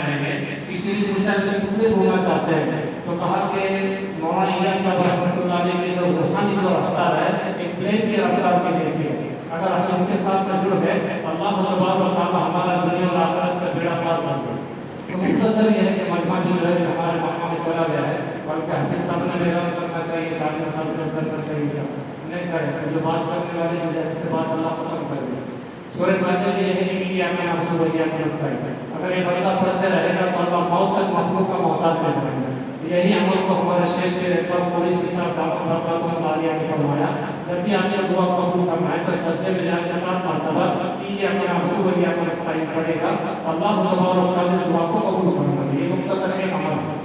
کریں گے. کسی نے پوچھا کہ کس لیے گھومنا چاہتے ہیں تو کہا کہ مولانا الیاس صاحب رحمۃ اللہ علیہ کی جو روحانی جو رفتار ہے ایک پلین کی رفتار کے جیسی ہے. اگر ہم ان کے ساتھ جڑ گئے اللہ تبارک و تعالیٰ ہمارا دنیا اور آخرت کا بیڑا پار کر دے. تو مختصر یہ ہے کہ مجمع جو ہے ہمارے مقام میں چلا گیا ہے بلکہ حدیث صاحب نے میرا کرنا چاہیے تعلیم صاحب سے کرنا چاہیے نہیں کرے جو بات کرنے والے مجھے سے بات اللہ ختم کر دے. سورہ فاتحہ میں یہ ہے کہ کیا میں آپ کو وجہ کے نسخہ اگر یہ بندہ پڑھتے رہے گا تو اللہ موت تک مخلوق کا محتاج نہیں بنے گا. یہی عمل کو ہمارے شیخ کے پر پوری سیسا صاحب برکاتہ عالیہ نے فرمایا جب بھی آپ نے دعا قبول کرنا ہے تو سجدے میں جا کے 7 مرتبہ یہ اپنا حکم وجہ کا نسخہ پڑھے گا اللہ تبارک و تعالیٰ اس دعا کو قبول فرمائے گا. یہ مختصر ایک عمل ہے.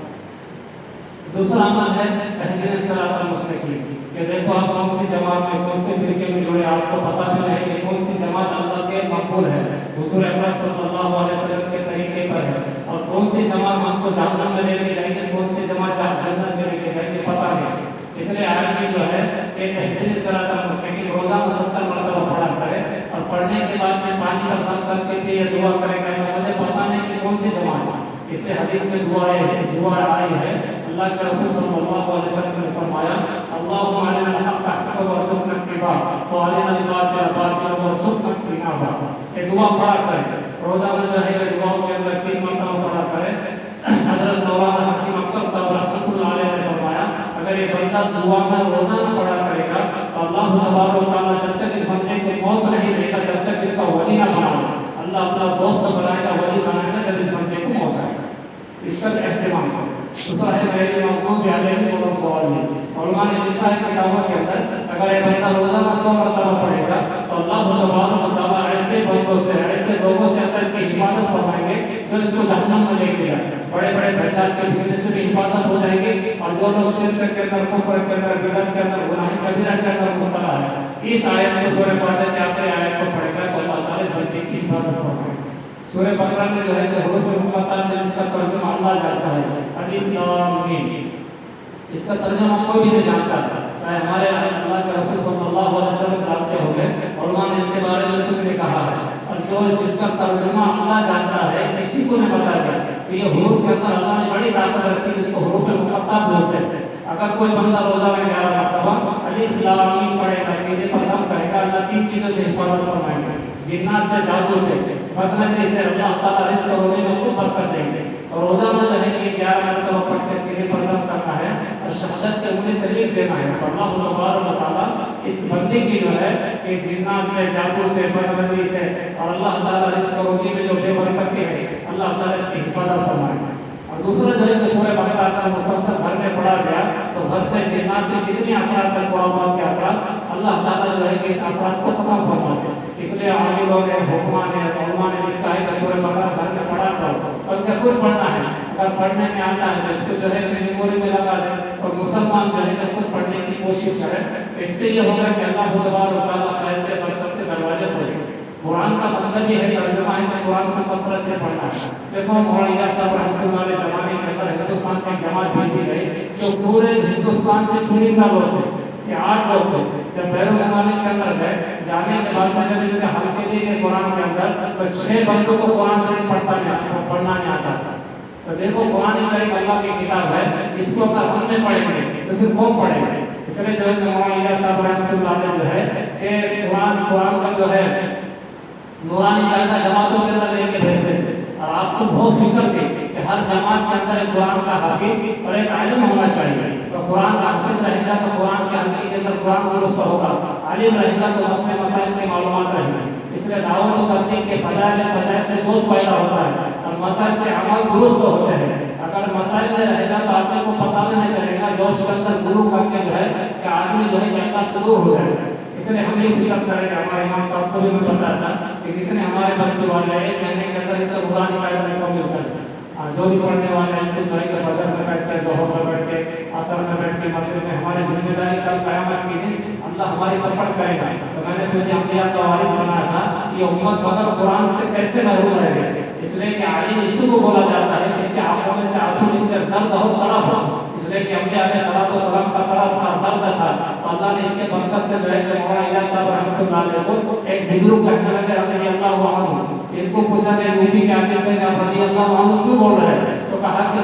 دوسرا عمل ہے اہدنا الصراط المستقیم کہ دیکھو آپ کون سی جماعت میں کون سے فرقے میں جڑے آپ کو پتہ بھی نہیں کہ کون سی جماعت اللہ کے مقبول ہے حضور اکرم صلی اللہ علیہ وسلم کے طریقے پر ہے اور کون سی جماعت ہم کو جہنم میں لے کے جائیں گے کون سی جماعت جنت میں لے کے جائیں گے پتہ نہیں. اس لیے آدمی جو ہے کہ اہدنا الصراط المستقیم روزانہ 70 مرتبہ پڑھا کرے اور پڑھنے کے بعد میں پانی پر دم کر کے بھی یہ دعا کرے گا کہ مجھے پتہ نہیں کہ کون سی جماعت ہے. اس لیے حدیث میں دعا آئی ہے اللہ کے رسول صلی اللہ علیہ وسلم نے فرمایا اللہم ارنا الحق حقا وارزقنا اتباعہ وارنا الباطل باطلا وارزقنا اجتنابہ. یہ دعا پڑھا کرے روزانہ جو ہے کہ دعاؤں کے اندر 3 مرتبہ پڑھا کرے. حضرت مولانا حکیم اختر صاحب رحمۃ اللہ علیہ نے فرمایا اگر یہ بندہ دعا میں روزانہ پڑھا کرے گا تو اللہ تبارک و تعالیٰ جب تک اس بندے کو موت نہیں دے گا جب تک اس کا ولی نہ بنائے اللہ اپنا دوست بنائے گا ولی بنائے گا جب اس بندے کو موت آئے گا. اس کا اہتمام کرے. دوسرا ہے میرے مقصود علیہ و سوال ہے علماء نے لکھا ہے کتابوں کے اندر اگر یہ بندہ روزانہ 100 مرتبہ پڑھے گا تو اللہ تبارک و تعالیٰ ایسے بندوں سے ایسے لوگوں سے اس کی حفاظت فرمائیں گے جو اس کو جہنم میں لے کے جائیں. بڑے بڑے دجال کے فتنے سے بھی حفاظت ہو جائیں گے اور جو لوگ شرک کے اندر کفر کے اندر بدعت کے اندر گناہ کبیرہ کے اندر مبتلا ہے اس آیت میں سورہ فاتحہ کے آخری آیت کو پڑھے گا تو اللہ تعالیٰ اس بندے کی حفاظت فرمائے گا. سورہ بقرہ میں جو ہے کہ حروف مقطعات میں جس کا ترجمہ اللہ جانتا ہے الف لام میم اس کا ترجمہ کوئی بھی نہیں جانتا چاہے ہمارے اللہ کے رسول صلی اللہ علیہ وسلم جانتے ہوں گے علماء نے اس کے بارے میں کچھ نہیں کہا ہے اور جو جس کا ترجمہ اللہ جانتا ہے کسی کو نہیں بتایا گیا کہ یہ حروف کے اندر اللہ نے بڑی طاقت رکھی جس کو حروف مقطعات بولتے ہیں. اگر کوئی بندہ روزہ میں 11 مرتبہ الف لام میم پڑھے گا سیدھے پر دم کرے گا اللہ 3 چیزوں سے حفاظت فرمائیں گے جنات سے جادو سے بدنظری سے اللہ تعالیٰ رزق روزے میں خوب برکت دیں گے. اور روزہ میں جو ہے کہ 11 مرتبہ پڑھ کے سیدھے پر دم کرنا ہے اور شہادت کے انگلی سے لکھ دینا ہے تو اللہ تبارک و تعالیٰ اس بندے کی جو ہے کہ جنات سے جادو سے بدنظری سے اور اللہ تعالیٰ رزق روزے میں جو بے برکتی ہے اللہ تعالیٰ اس کی حفاظت فرمائے. اور دوسرا جو ہے کہ سورہ بقرہ کا مسلسل گھر میں پڑھا گیا تو گھر سے جنات کے جتنے اثرات ہیں قرآن کے اثرات اللہ تعالیٰ جو ہے کہ اس اثرات کو ختم فرماتے ہیں. اس لیے عاملوں نے حکماں نے علماء نے لکھا ہے کہ سورہ بقرہ گھر میں پڑھا کرو بلکہ خود پڑھنا ہے. اگر پڑھنے میں آتا ہے تو اس کو جو ہے کہ میموری میں لگا دے اور مسلمان جو ہے کہ خود پڑھنے کی کوشش کرے. اس سے یہ ہوگا کہ اللہ تبارک و تعالیٰ خیر کے برکت کے دروازے کھولے. قرآن کا مطلب یہ ہے ترجمہ ہے کہ قرآن کو کثرت سے پڑھنا ہے. دیکھو مولانا صاحب رحمۃ اللہ علیہ زمانے کے اندر ہندوستان سے ایک جماعت بھیجی گئی جو پورے ہندوستان سے چنندہ لوگ تھے. یہ 8 لوگ تھے. جب بیرون ممالک کے اندر گئے جانے کے بعد میں جب ان کے حلقے دیے گئے قرآن کے اندر تو 6 بندوں کو قرآن شریف پڑھنا نہیں آتا تھا. تو دیکھو قرآن کریم اللہ کی کتاب ہے اس کو اگر ہم نہیں پڑھیں گے تو پھر کون پڑھے گا. اس لیے جو ہے مولانا صاحب رحمۃ اللہ علیہ جو ہے کہ قرآن کا جو ہے نورانی قاعدہ جماعتوں کے اندر لے کے بھیجتے تھے اور آپ کو بہت فکر تھی کہ ہر جماعت کے اندر ایک قرآن کا حافظ اور ایک عالم ہونا چاہیے. تو قرآن کا حافظ رہے گا تو قرآن کے حلقے کے اندر قرآن درست ہوگا. عالم رہے گا تو مسئلے مسائل کی معلومات رہیں گی. اس لیے دعوت و تبلیغ کے فضائل سے جوش پیدا ہوتا ہے اور مسائل سے عمل درست ہوتے ہیں. اگر مسائل میں رہے گا تو آدمی کو پتہ بھی نہیں چلے گا جوش کے اندر گرو کر کے جو ہے کہ آدمی جو ہے کہ اللہ سے دور ہو جائے گا. اس لیے ہم یہ فکر کریں کہ ہمارے امام صاحب کو بھی میں بتایا تھا کہ جتنے ہمارے بس کے والے 1 مہینے کے اندر اتنا قرآن قاعدہ کو ملتا ہے. جو بھی پڑھنے والے ہیں جو ہے کہ فجر میں بیٹھ کے ظہر میں بیٹھ کے عصر میں بیٹھ کے مغرب میں ہماری ذمہ داری کل قیامت کے دن اللہ ہماری پر پڑھ کرے گا. تو میں نے تجھے انبیاء کا وارث بنایا تھا. یہ امت بغیر قرآن سے کیسے محروم رہ گئے. اس لیے کہ عالم اسی کو بولا جاتا ہے کہ اس کے آنکھوں میں سے آنسو نکلے درد ہو تڑپ ہو. اس لیے کہ انبیاء علیہ الصلوۃ والسلام کا تڑپ تھا درد تھا. تو اللہ نے اس کے برکت سے جو ہے کہ مولانا الیاس صاحب رحمۃ اللہ علیہ کو ایک بزرگ کہنے لگے رضی اللہ عنہ. ان کو پوچھا کہ یوپی کے عاقل تھے کہ آپ رضی اللہ عنہ کیوں بول